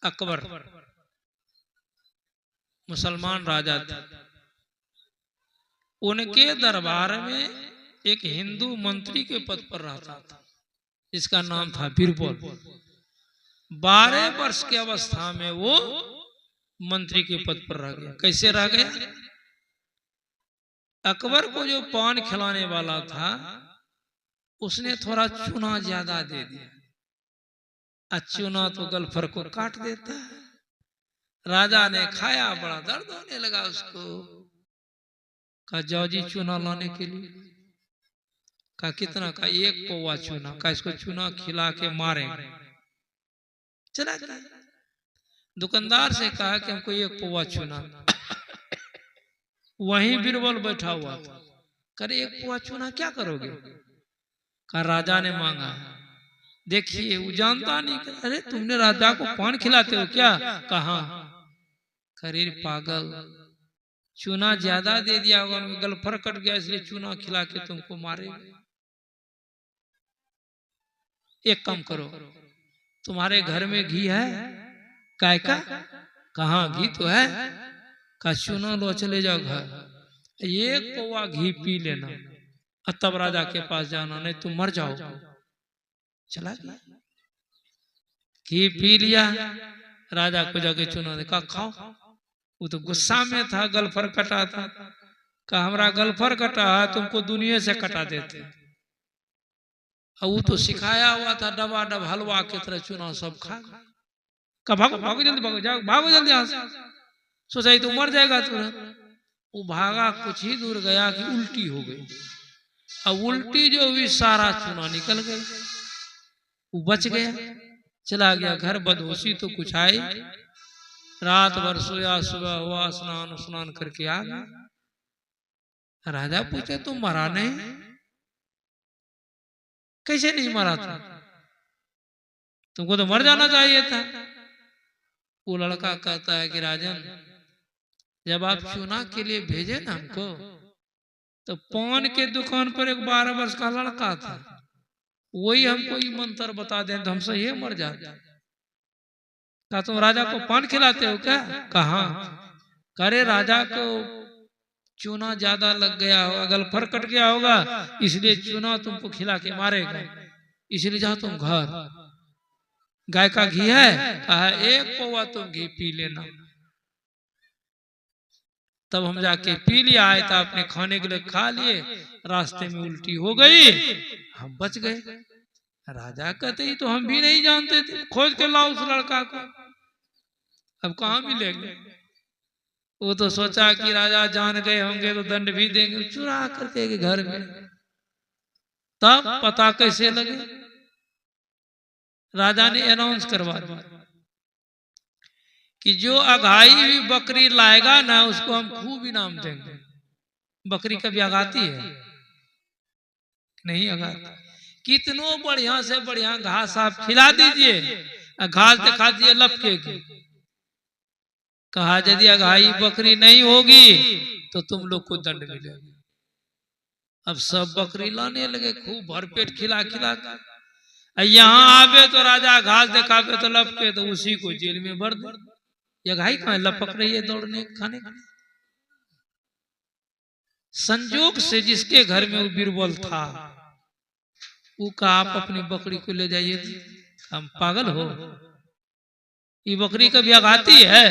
अकबर मुसलमान राजा थे। उनके दरबार में एक हिंदू मंत्री के पद पर रहता था, जिसका नाम था बीरबल। 12 वर्ष की अवस्था में वो मंत्री के पद पर रह गया। कैसे रह गया? अकबर को जो पान खिलाने वाला था उसने थोड़ा चूना ज्यादा दे दिया। चूना तो गलफर को काट देता है। राजा ने खाया, बड़ा दर्द होने लगा उसको। कहा जाओ जी चूना लाने के लिए। कहा कितना? का 1 पौवा चूना। का इसको चूना खिला के मारेंगे। चला गया। दुकानदार से कहा कि हमको 1 पौवा चूना। वहीं बीरबल बैठा हुआ था। करे 1 पौवा चूना क्या करोगे? कहा राजा ने मांगा। देखिए वो जानता नहीं। अरे तुमने राजा को पान खिलाते हो क्या? कहा खरीर पागल, चूना ज्यादा दे दिया होगा, गलफर कट गया इसलिए चूना खिला के तुमको मारेगा। एक काम करो, तुम्हारे घर में घी है? काय का? कहा घी तो है। का चूना लो, चले जाओ घर, 1 पौवा घी पी लेना, तब राजा के पास जाना, नहीं तुम मर जाओ। चला गया, घी पी लिया। राजा को जाके चूना दे। कहा खाओ। वो तो गुस्सा में था, गलफर कटा था। कहा हमारा गलफर कटा है, तुमको दुनिया से कटा देते। वो तो सिखाया हुआ था, डबा डब हलवा की तरह चूना सब खा। कहा भागो भागो जल्दी, भागो जाओ, भागो जल्दी यहाँ से। सोचा तो मर जाएगा तुरंत। वो भागा, कुछ ही दूर गया कि उल्टी हो गई। अब उल्टी जो हुई सारा चूना निकल गई। वो बच गया, चला गया घर। बदहोशी तो कुछ आई। रात भर सोया, सुबह हुआ, स्नान स्नान करके आ गया। राजा पूछे तुम मरा नहीं? कैसे नहीं मरा था? तुमको तो मर जाना चाहिए था। वो लड़का कहता है कि राजन, जब आप चूना के लिए भेजे ना हमको, तो पान के दुकान पर एक 12 वर्ष का लड़का था, वही हमको ये मंत्र बता दें तो हमसे ये मर जाता। कहा तुम राजा को पान खिलाते हो क्या? कहा करे राजा को चूना ज्यादा लग गया होगा, गलफर कट गया होगा, इसलिए चूना तुमको खिला के मारेगा, इसलिए जाओ तुम घर। गाय का घी है? कहा 1 पौवा तुम घी पी लेना। तब हम जाके पी लिया। आए था अपने खाने के लिए, खा लिए, रास्ते में उल्टी हो गई, हम बच गए। राजा कहते ही तो हम भी नहीं जानते थे, खोज के लाओ उस लड़का को। अब कहाँ मिलेंगे? वो तो सोचा कि राजा जान गए होंगे तो दंड भी देंगे, चुरा करके घर में। तब पता कैसे लगे? राजा ने अनाउंस करवा दिया कि जो अघाई हुई बकरी लाएगा ना, उसको हम खूब इनाम देंगे। बकरी कभी अगाती है? नहीं अगाती। कितनों बढ़िया से बढ़िया घास आप खिला दीजिए, घास दिखा दिए लपकेगी। कहा यदि अघाई बकरी नहीं होगी तो तुम लोग को दंड मिलेगा। अब सब बकरी लाने लगे, खूब भरपेट खिला खिला। यहाँ आवे तो राजा घास दिखावे तो लपके, तो उसी को जेल में भर दे। ये अघाई कहाँ लपक रही है दौड़ने खाने का। संजोग से जिसके घर में वो बीरबल था, वो कहा आप अपनी बकरी को ले जाइए। हम पागल हो? ये बकरी कभी अगाती है?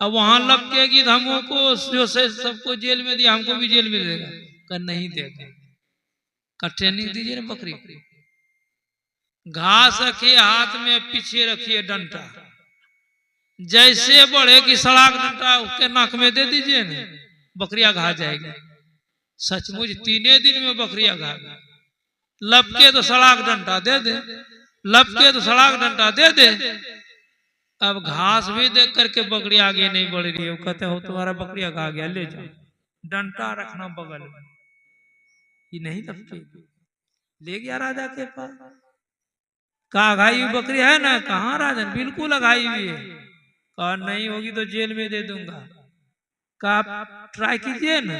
अब वहां लपकेगी तो हमको जो से सबको जेल में दिया, हमको भी जेल में देगा? कर नहीं देगा। का ट्रेनिंग दीजिए ना बकरी। घास रखिए हाथ में, पीछे रखिए डंडा, जैसे बढ़ेगी सड़ाक डंडा उसके नाक में दे दीजिए ना, बकरिया घा जाएगी। सचमुच 3 दिन में बकरिया घा गई। लपके तो सड़ाक डंडा दे दे, लपके तो सड़ाक डंडा दे दे। अब घास भी देख करके बकरी आगे नहीं बढ़ रही है। वो कहते हो तुम्हारा बकरिया घा गया, ले जाओ, डंडा रखना बगल में। ये नहीं लपके, ले गया राजा के पास। कहा अघाई हुई बकरी है ना? कहा राजन बिल्कुल अघाई हुई है। कहा नहीं होगी तो जेल में दे दूंगा। कहा ट्राई कीजिए ना।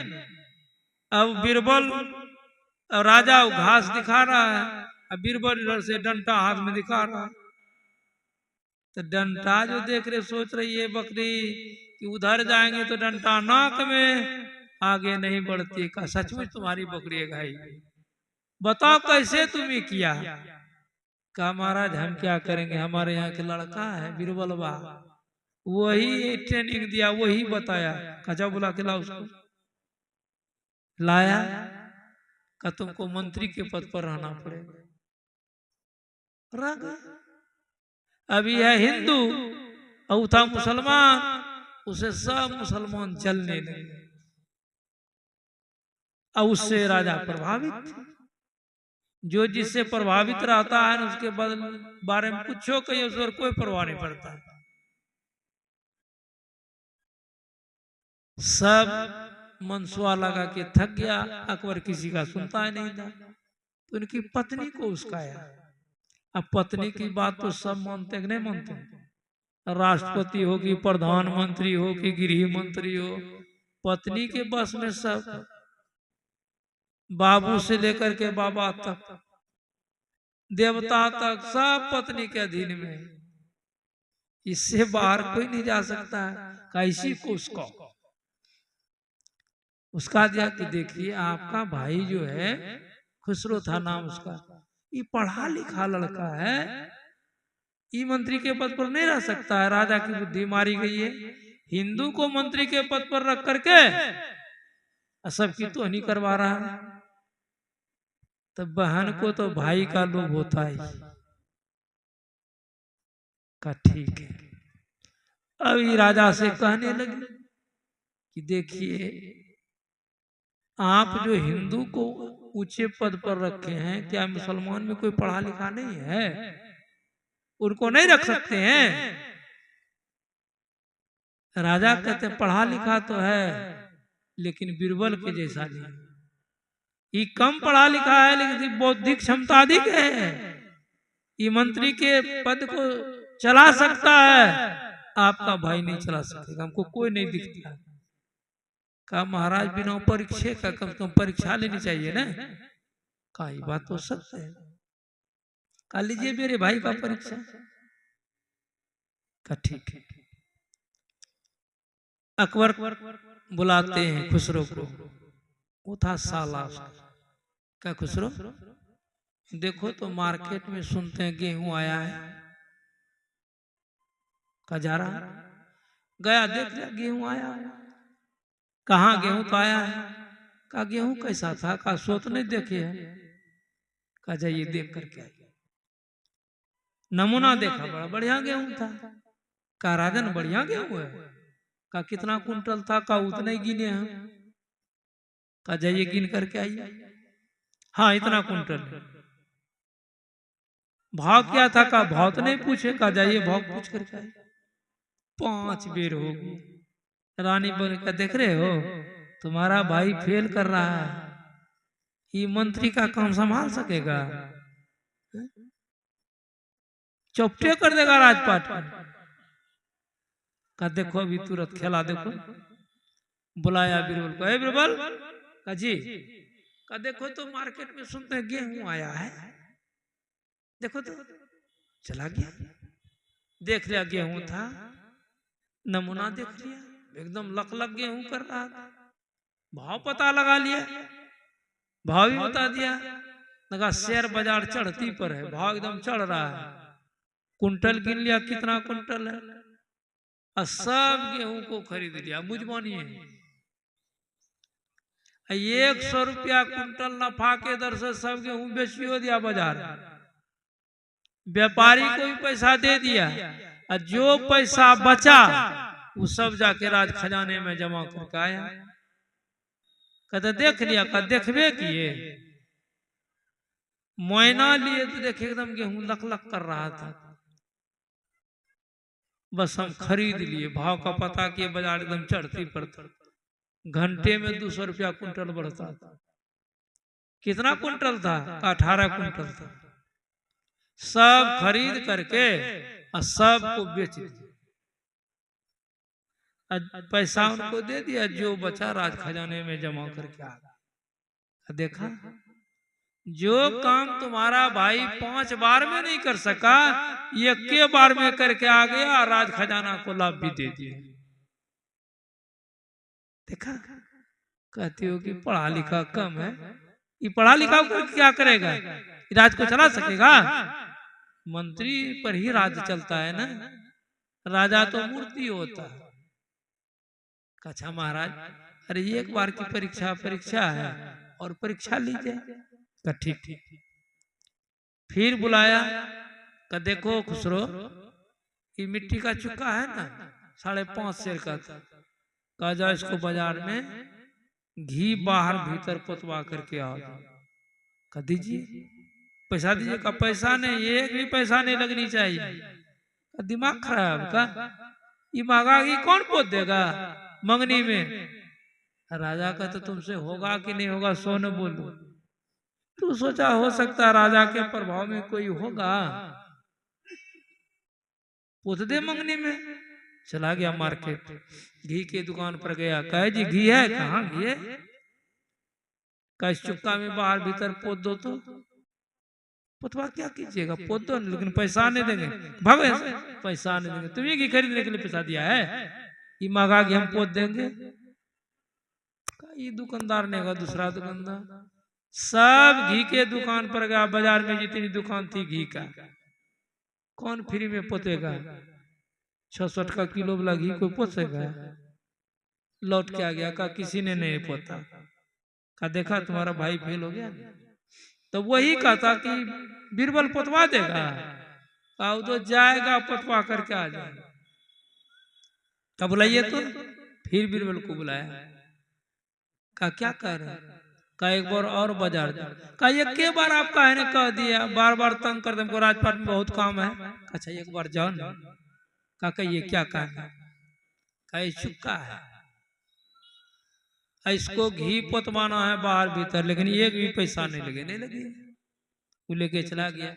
अब बीरबल राजा घास दिखा रहा है, अब बीरबल इधर से डंडा हाथ में दिखा रहा है। तो डंटा जो देख रहे सोच रही है बकरी कि उधर जाएंगे तो डंटा नाक में, आगे नहीं बढ़ती। का सचमुच तुम्हारी बकरी है भाई, बताओ कैसे तुम्हें किया। कहा महाराज हम क्या करेंगे, हमारे यहाँ के लड़का है बीरबलवा, वही ट्रेनिंग दिया, वही बताया। कजा बुला के लाओ उसको। लाया, का तुमको मंत्री के पद पर रहना पड़ेगा। रह गए। अभी है हिंदू और था मुसलमान, उसे सब मुसलमान चलने लगे और उससे राजा प्रभावित थे। जो जिससे प्रभावित रहता है उसके बारे में पूछो कहीं उस पर कोई परवाह नहीं पड़ता। सब मनसुआ लगा के थक गया। अकबर किसी का सुनता ही नहीं था, तो उनकी पत्नी को उसकाया। अब पत्नी की बात तो सब मानते कि नहीं मानते, राष्ट्रपति हो कि प्रधानमंत्री हो कि गृह मंत्री हो, पत्नी के बस में सब, बाबू से लेकर के बाबा तक, देवता तक, सब पत्नी के अधीन में। इससे बाहर कोई नहीं जा सकता है। कैसी को उसका दिया कि देखिए आपका भाई जो है, खुसरो था नाम उसका, ये पढ़ा लिखा लड़का है, ये मंत्री के पद पर नहीं रह सकता है। राजा की बुद्धि मारी गई है। हिंदू को मंत्री के पद पर रख करके सबकी तो नहीं करवा रहा है। तब बहन को तो भाई का लोभ होता है। का ठीक है। अभी राजा से कहने लगे कि देखिए आप जो हिंदू को ऊंचे पद पर रखे हैं, क्या मुसलमान में कोई पढ़ा लिखा नहीं है? उनको नहीं रख सकते हैं? राजा कहते पढ़ा लिखा तो है लेकिन बीरबल के जैसा नहीं। ये कम पढ़ा लिखा है लेकिन बौद्धिक क्षमता अधिक है। ये मंत्री के पद को चला सकता है, आपका भाई नहीं चला सकेगा, हमको कोई नहीं दिखता। कहा महाराज बिना परीक्षा का कम से कम परीक्षा लेनी चाहिए ना। कहा ये बात तो सच है। कहा लीजिए मेरे भाई का परीक्षा। कहा ठीक है। अकबर बुलाते हैं खुसरो को। वो था साला। क्या खुसरो, देखो तो मार्केट में सुनते हैं गेहूं आया है। का जा रहा गया, देख लिया गेहूं आया है। कहाँ गेहूं तो आया है। का गेहूं कैसा था? का सोच नहीं देखे है। का जाइए देख करके आइए। नमूना देखा, बड़ा बढ़िया गेहूं था। का राजन बढ़िया गेहूं है। का कितना कुंटल था? का उतने ही गिने हैं। का जाइए गिन करके आइए। हाँ इतना कुंटल। भाव क्या था? का भाव तो नहीं पूछे। का जाइए भाव पूछ करके आइए। 5 बेर हो गई। रानी बोले का देख रहे हो तुम्हारा भाई फेल कर रहा है, ये मंत्री का काम संभाल सकेगा? चौपटे कर देगा राजपाट। का देखो अभी तुरंत खेला देखो। बुलाया बीरबल को। बीरबल का जी, का देखो तो मार्केट में सुनते हैं गेहूं आया है, देखो तो। चला गया, देख लिया गेहूं था। नमूना देख लिया, एकदम लक गेहूं कर रहा था। भाव पता लगा लिया, भाव भी बता दिया। लगा शेयर बाजार चढ़ती पर है, भाव एकदम चढ़ रहा है। कुंटल गिन लिया कितना कुंटल है, और सब गेहूं को खरीद लिया। मुझ मानिए 100 रुपया कुंटल नफा के दर से सब गेहूं बेचियो दिया बाजार। व्यापारी को भी पैसा दे दिया, और जो पैसा बचा वो सब जाके राज खजाने में जमा करके आया। कहते देख लिया। का देखबे किए, मुआयना लिए तो देखे एकदम गेहूं लक लक कर रहा था। बस हम खरीद लिए, भाव का पता किए, बाजार एकदम चढ़ती पड़ती। घंटे में 200 रुपया कुंटल बढ़ता था। कितना कुंटल था? 18 कुंटल था। सब खरीद करके और सबको बेच दिया। पैसा उनको दे दिया, जो बचा राज खजाने में जमा करके आ गया। देखा जो काम तुम्हारा भाई 5 बार में नहीं कर सका, ये के बार में करके आ गया, राज खजाना को लाभ भी दे दिया। देखा, कहती हो कि पढ़ा लिखा कम है, ये पढ़ा लिखा क्या करेगा, राज को चला सकेगा? मंत्री पर ही राज चलता है ना, राजा तो मूर्ति होता है। अच्छा महाराज, अरे एक बार की परीक्षा है और परीक्षा लीजिए। ठीक। फिर बुलाया, का देखो खुसरो, ये मिट्टी का चुक्का है ना 5.5 सेर का, कहा जाओ इसको बाजार में घी बाहर भीतर पोतवा करके आओ। कह दीजिए, पैसा दीजिए। का पैसा नहीं, एक भी पैसा नहीं लगनी चाहिए। दिमाग खराब का, ये महंगा घी कौन पोत देगा मंगनी में? राजा का तो तुमसे होगा कि नहीं होगा सो न बोलो। तू सोचा हो सकता है राजा के प्रभाव में कोई होगा, पोत दे मंगनी में। चला गया मार्केट, घी की दुकान पर गया, कहे जी घी है? कहाँ घी है? का इस चुक्का में बाहर भीतर पोत दो। तो पोतवा क्या कीजिएगा, पोत दो, लेकिन पैसा नहीं देंगे। भागो, पैसा नहीं देंगे, तुम्हें घी खरीदने के लिए पैसा दिया है, ये महंगा घी हम पोत देंगे। ये दुकानदार ने कहा, दूसरा दुकानदार सब घी के दुकान पर गया, बाजार में जितनी दुकान थी घी का, कौन फ्री में पोतेगा? 66 का किलो वाला घी कोई पोतेगा? लौट के आ गया, का किसी ने नहीं पोता। का देखा तुम्हारा भाई फेल हो गया। तो वही कहता कि बीरबल पोतवा देगा, तो जाएगा पोतवा करके आ जाएगा। तब बुलाइए तो, फिर बीरबल को बुलाया, का क्या कह रहे हैं? का एक बार और बाजार जा। का एक के बार आपका है ने कह दिया, बार बार तंग कर दे, हमको राजपाट में बहुत काम है। अच्छा एक बार जाओ ना। का ये क्या काम है? का ये चुक्का है, इसको घी पोतवाना है बाहर भीतर, लेकिन एक भी पैसा नहीं लगे। वो लेके चला गया,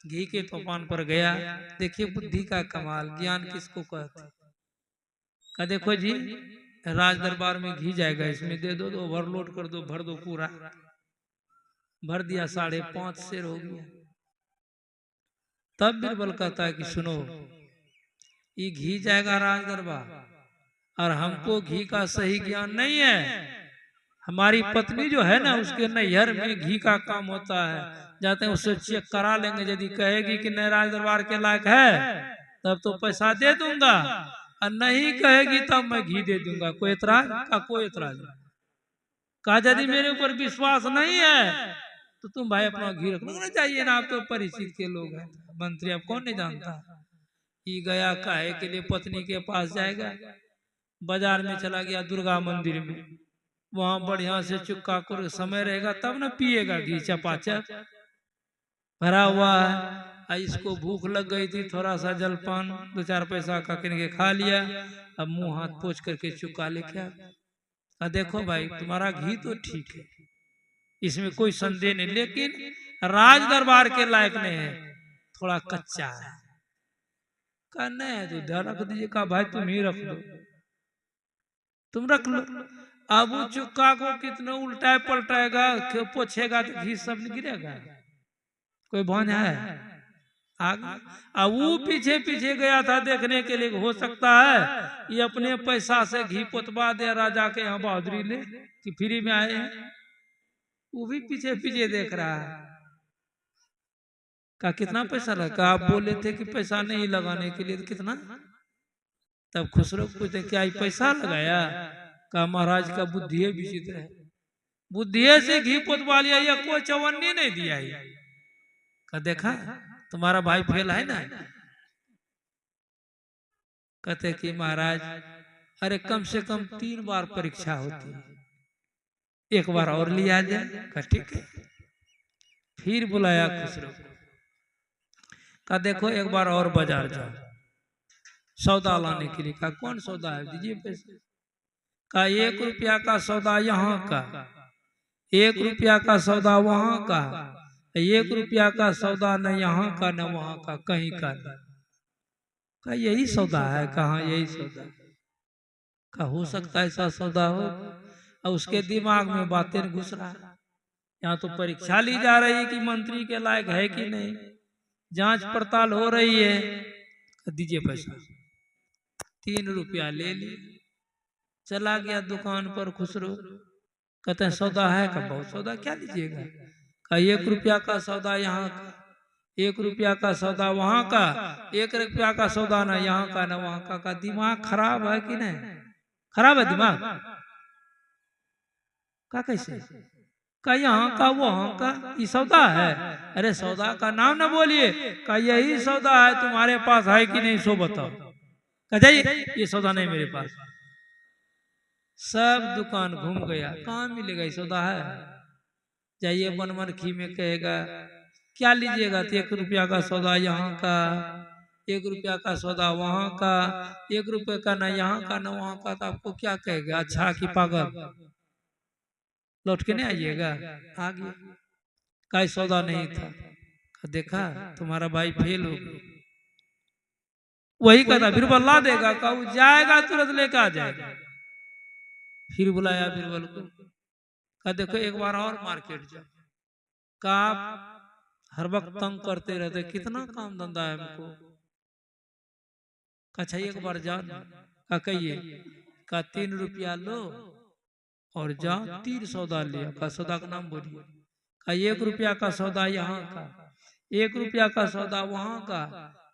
घी के तूफान पर गया। देखिए बुद्धि का कमाल, ज्ञान किसको कहते। का देखो जी, राज दरबार में घी जाएगा, इसमें दे दो, ओवरलोड कर दो, भर दो, पूरा भर दिया, 5.5 सेर हो गया। तब बीरबल कहता है कि सुनो, ये घी जाएगा राज दरबार, और हमको घी का सही ज्ञान नहीं है। हमारी पत्नी जो है ना, उसके नैहर में घी का काम होता है, जाते हैं उससे चेक करा लेंगे। यदि कहेगी कि नहीं राज दरबार के लायक है, तब तो पैसा दे दूंगा, और नहीं कहेगी तब मैं घी दे दूंगा। कोई एतराज? का कोई एतराज नहीं। कहा यदि मेरे ऊपर विश्वास नहीं है तो तुम भाई अपना घी रखना चाहिए ना, आप तो परिचित के लोग हैं, मंत्री आप कौन नहीं जानता। ये गया, काहे के लिए पत्नी के पास जाएगा, बाजार में चला गया दुर्गा मंदिर में, वहां बढ़िया से चुक्का कर समय रहेगा तब ना पिएगा घी, चपाचप भरा हुआ है। इसको भूख लग गई थी, थोड़ा सा जलपान 2-4 पैसा का किन के खा लिया, अब मुंह हाथ पोंछ करके चुक्का लेके आ। देखो भाई तुम्हारा घी तो ठीक है, इसमें कोई संदेह नहीं, लेकिन राज दरबार के लायक नहीं है, थोड़ा कच्चा है। कहा नहीं तो इधर रख दीजिए। कहा भाई तुम ही रख लो, तुम रख लो। अब वो चुक्का को कितना उल्टा पलटाएगा, पोछेगा तो घी सब गिरेगा, कोई भान है? अब वो पीछे पीछे गया था देखने के लिए, हो सकता है ये अपने पैसा से घी पोतवा दे, राजा के यहाँ बहादुरी ले कि फ्री में आए हैं। वो भी पीछे पीछे देख रहा है। का कितना पैसा लगा? आप बोले थे कि पैसा नहीं लगाने के लिए, तो कितना? तब खुसरो पूछते क्या पैसा लगाया? का महाराज का बुद्धि विचित्र है, बुद्धि से घी पोतवा लिया, या कोई चवन्नी नहीं दिया है। का देखा तुम्हारा भाई फेल है ना। कहते कि महाराज अरे कम से कम 3 बार परीक्षा होती है, एक बार और लिया जाए। का ठीक है। फिर बुलाया खुसरो, का देखो एक बार और बाजार जाओ सौदा लाने के लिए। का कौन सौदा है? दीजिए पैसे। का 1 रुपया का सौदा यहाँ का, 1 रुपया का सौदा वहां का, 1 रुपया का सौदा न यहाँ का न वहां का, कहीं का नहीं। का यही सौदा है? कहा यही सौदा। का हो सकता है ऐसा सौदा हो? और उसके दिमाग में बातें घुस रहा है, यहाँ तो परीक्षा ली जा रही है कि मंत्री के लायक है कि नहीं, जांच पड़ताल हो रही है। दीजिए पैसा, 3 रुपया ले लिए, चला गया दुकान पर खुसरो। कहते हैं सौदा है का? बहुत सौदा, क्या लीजिएगा? का 1 रुपया का सौदा यहाँ का, 1 रुपया का सौदा वहां का, 1 रुपया का सौदा ना यहाँ का ना वहां का। दिमाग खराब है कि नहीं? खराब है दिमाग का? कैसे का यहाँ का वहां का? ये सौदा है? अरे सौदा का नाम ना बोलिए, का यही सौदा है, तुम्हारे पास है कि नहीं सो बताओ। कह जाइए ये सौदा नहीं मेरे पास। सब दुकान घूम गया, कहाँ मिलेगा ये सौदा है? जाइए बनमनखी में कहेगा क्या लीजिएगा? तो 1 रुपया का सौदा यहाँ का, 1 रुपया का सौदा वहां का, 1 रुपये का ना यहाँ का ना वहां का। तो आपको क्या कहेगा? अच्छा कि पागल, लौट के नहीं आइएगा? आ गया, का सौदा नहीं था। देखा तुम्हारा भाई फेल हो गया। वही कहता बीरबल ला देगा का? वो जाएगा तुरंत लेकर आ जाएगा। फिर बुलाया बीरबल को, कहा देखो एक बार और मार्केट जाओ। का हर वक्त तंग करते रहते, कितना काम धंधा है हमको। अच्छा एक बार जाओ, का कहिए का 3 रुपया लो और जाओ 3 सौदा लिया। का सौदा का नाम बोलिए। का 1 रुपया का सौदा यहाँ का, 1 रुपया का सौदा वहां का,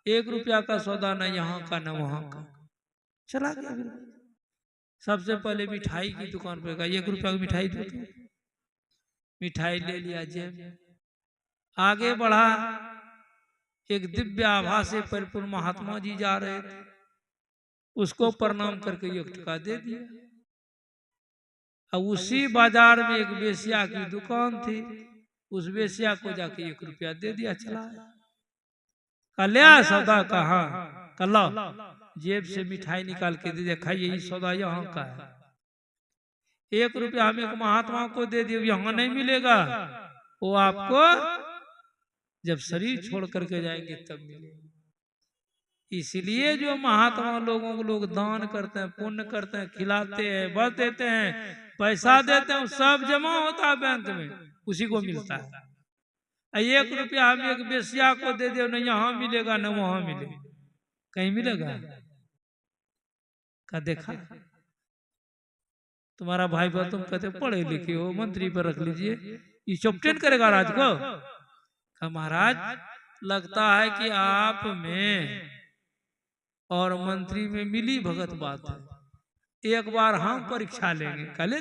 1 रुपया का सौदा न यहाँ का न वहां का। चला गया। सबसे पहले मिठाई की दुकान पर गया, 1 रुपया की मिठाई दो। मिठाई ले लिया जेब, आगे बढ़ा। एक दिव्य आभा से परिपूर्ण महात्मा जी जा रहे थे, उसको प्रणाम करके 1 टका दे दिया। अब उसी बाजार में एक वेश्या की दुकान थी, उस वेश्या को जाके 1 रुपया दे दिया। चला कल्या सौदा कहा? कल जेब से मिठाई निकाल के दे दिया, खाइए ये सौदा यहाँ का है। 1 रुपया हम एक महात्मा को दे दिए, यहाँ नहीं मिलेगा, वो आपको जब शरीर छोड़ करके जाएंगे तब मिलेगा। इसलिए जो महात्मा लोगों को लोग दान करते हैं, पुण्य करते हैं, खिलाते हैं, बस देते हैं, पैसा देते हैं, सब जमा होता है बैंक में, उसी को मिलता है। 1 रुपया हम एक बेसिया को दे दे, न यहाँ मिलेगा न वहां मिलेगा, कहीं मिलेगा? का देखा तुम्हारा भाई बहन, तुम कहते पढ़े लिखे हो, मंत्री पर रख लीजिए, ये चौपटेन करेगा राज को। का महाराज लगता है कि आप में और मंत्री में मिली भगत बात है, एक बार हम परीक्षा लेंगे, कल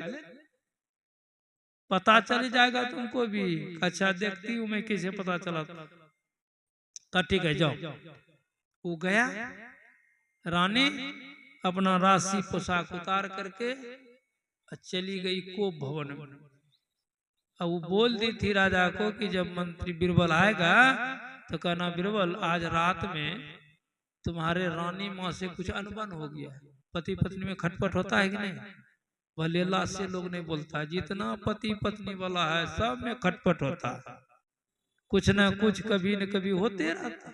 पता चल जाएगा तुमको भी। अच्छा देखती हूँ मैं कैसे पता चला। का ठीक है जाओ। वो गया, रानी अपना राशि पोशाक उतार करके चली गई कोप भवन में। अब वो बोल दी थी राजा को कि जब मंत्री बीरबल आएगा तो कहना बीरबल आज रात में तुम्हारे रानी माँ से कुछ अनबन हो गया है। पति पत्नी में खटपट होता है कि नहीं? भले अल्लाह से लोग नहीं बोलता, जितना पति पत्नी वाला है सब में खटपट होता है, कुछ न कुछ कभी न कभी होते रहता।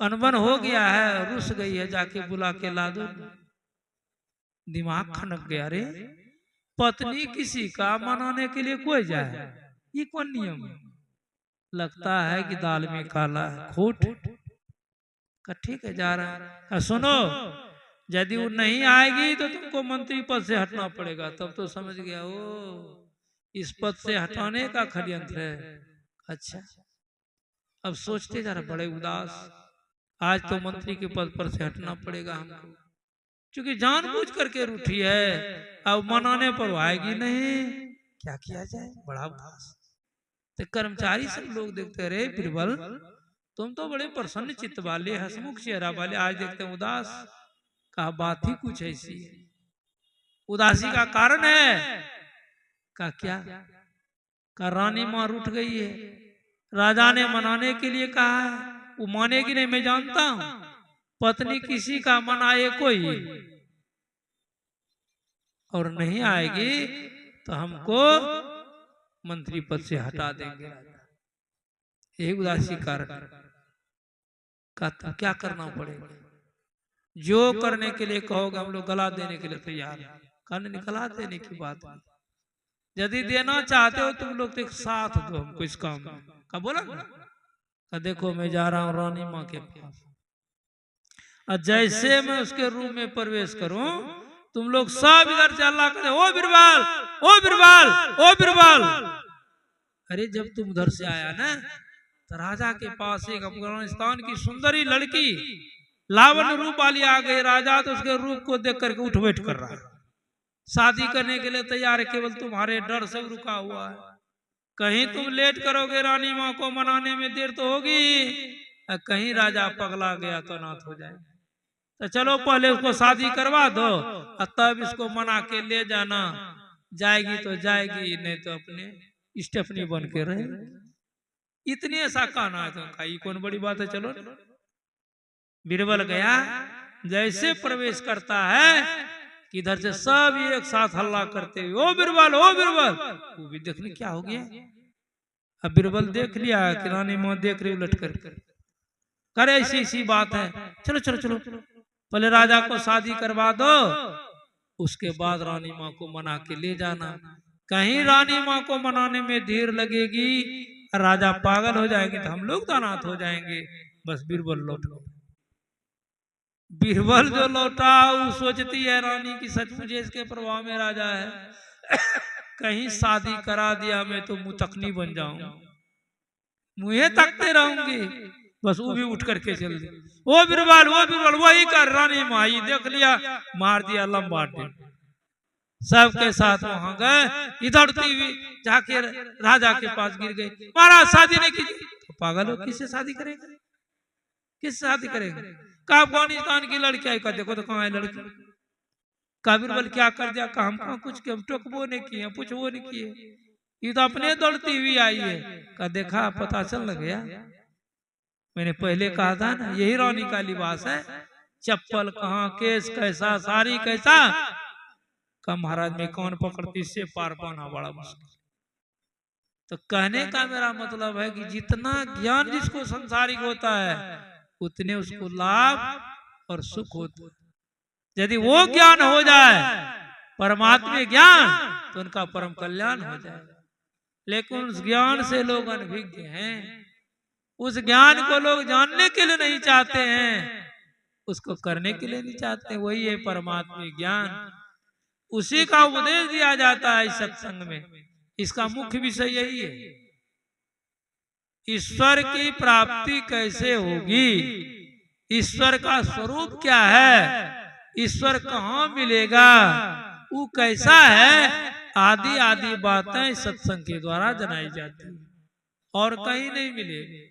अनबन हो गया है, रुस गई है, जाके बुला के ला दो। दिमाग खनक गया, रे पत्नी किसी का मनाने के लिए कोई जाए, ये कौन नियम है? लगता है कि दाल में काला है, खोट। ठीक है जा रहा है। सुनो यदि वो नहीं आएगी तो तुमको मंत्री पद से हटना पड़ेगा। तब तो समझ गया ओ इस पद से हटाने का षड्यंत्र है। अच्छा अब सोचते जा रहा बड़े उदास, आज तो मंत्री के पद पर से हटना पड़ेगा हमको, क्योंकि जानबूझ करके रूठी है, अब मनाने पर आएगी नहीं, क्या किया जाए? बड़ा उदास। तो कर्मचारी सब लोग देखते रहे बीरबल तुम तो बड़े प्रसन्न चित्त वाले, हसमुख चेहरा वाले, आज देखते हैं उदास। का बात ही कुछ ऐसी है, उदासी का कारण है। का क्या? का रानी मां रूठ गई है, राजा ने मनाने के लिए कहा है, वो मानेगी नहीं मैं जानता हूं। पत्नी किसी का मनाए कोई और नहीं आएगी तो हमको मंत्री पद से हटा देंगे, यही उदासी कारण। का क्या करना पड़ेगा? जो करने के लिए कहोगे हम लोग गला देने के लिए तैयार है। कहने गला देने की बात नहीं, यदि देना चाहते हो तुम लोग तो एक साथ दो हमको इस काम में। का बोला का देखो मैं जा रहा हूँ रानी माँ के पास, और जैसे मैं उसके रूम में प्रवेश करूं तुम लोग सब इधर से अल्लाह करे, ओ बिरबल, ओ बिरबल, ओ बिरबल। अरे जब तुम उधर से आया ना तो राजा के पास एक अफगानिस्तान की सुंदरी लड़की लावण्य रूप वाली आ गई। राजा तो उसके रूप को देख करके उठ बैठ कर रहा है, शादी करने के लिए तैयार है, केवल तुम्हारे डर से रुका हुआ है। कहीं तुम लेट करोगे रानी माँ को मनाने में देर तो होगी, कहीं राजा पगला गया तो अनाथ हो जाए। तो चलो पहले उसको शादी करवा दो और तब इसको मना के ले जाना, जाएगी तो जाएगी, नहीं तो अपने स्टेफनी बन के रहे। इतनी ऐसा कहना है तो ये कौन बड़ी बात है। चलो बीरबल गया, जैसे प्रवेश करता है कि इधर से सब एक साथ हल्ला करते हुए, ओ बीरबल, ओ बीरबल। वो भी देखने क्या हो गया। अब बीरबल देख लिया कि रानी माँ देख रही उलट कर, करे ऐसी ऐसी बात है, चलो चलो चलो पहले राजा को शादी करवा दो, उसके बाद रानी माँ को मना के ले जाना। कहीं रानी माँ को मनाने में देर लगेगी, राजा पागल हो जाएंगे तो हम लोग तो अनाथ हो जाएंगे। बस बीरबल लौट गया। बीरबल जो लौटा वो सोचती है रानी की सचमुच इसके प्रभाव में राजा है, कहीं शादी करा दिया मैं तो मुंह तकनी बन जाऊं, मुझे तकते रहूंगी। बस वो भी उठ करके चल दी, वो बीरबल, वो बीरबल, वही कर। रानी माई देख लिया, मार दिया लंबाटे, सबके साथ वहां गए, इधर टीवी जाके राजा के पास गिर गए, महाराज शादी नहीं की। तो पागल हो, किससे शादी करेंगे, किससे शादी करेंगे। का अफगानिस्तान की लड़की आई, का देखो तो कहाँ है लड़की। का बीरबल क्या कर दिया, का हम कहाँ कुछ टोकबो नहीं किए, पूछबो नहीं किए, ये तो अपने दौड़ती हुई आई है। का देखा पता चल लग गया, मैंने पहले कहा था ना यही रानी का लिबास है, चप्पल कहाँ, केस कैसा, साड़ी कैसा। का महाराज में कौन पकड़ती, इससे पार पाना बड़ा मुश्किल। तो कहने का मेरा मतलब है कि जितना ज्ञान जिसको संसारिक होता है उतने उसको लाभ और सुख होता है। यदि वो ज्ञान हो जाए परमात्मा ज्ञान तो उनका परम कल्याण हो जाए। लेकिन उस ज्ञान से लोग अनभिज्ञ हैं, उस ज्ञान को लोग जानने के लिए नहीं चाहते हैं, उसको करने के लिए नहीं चाहते। वही है परमात्मा ज्ञान, उसी का उपदेश दिया जाता है सत्संग में। इसका मुख्य विषय यही है, ईश्वर की प्राप्ति कैसे होगी, ईश्वर का स्वरूप क्या है, ईश्वर कहाँ मिलेगा, वो कैसा है, आदि आदि बातें सत्संग के द्वारा जनाई जाती है और कहीं नहीं मिलेगी।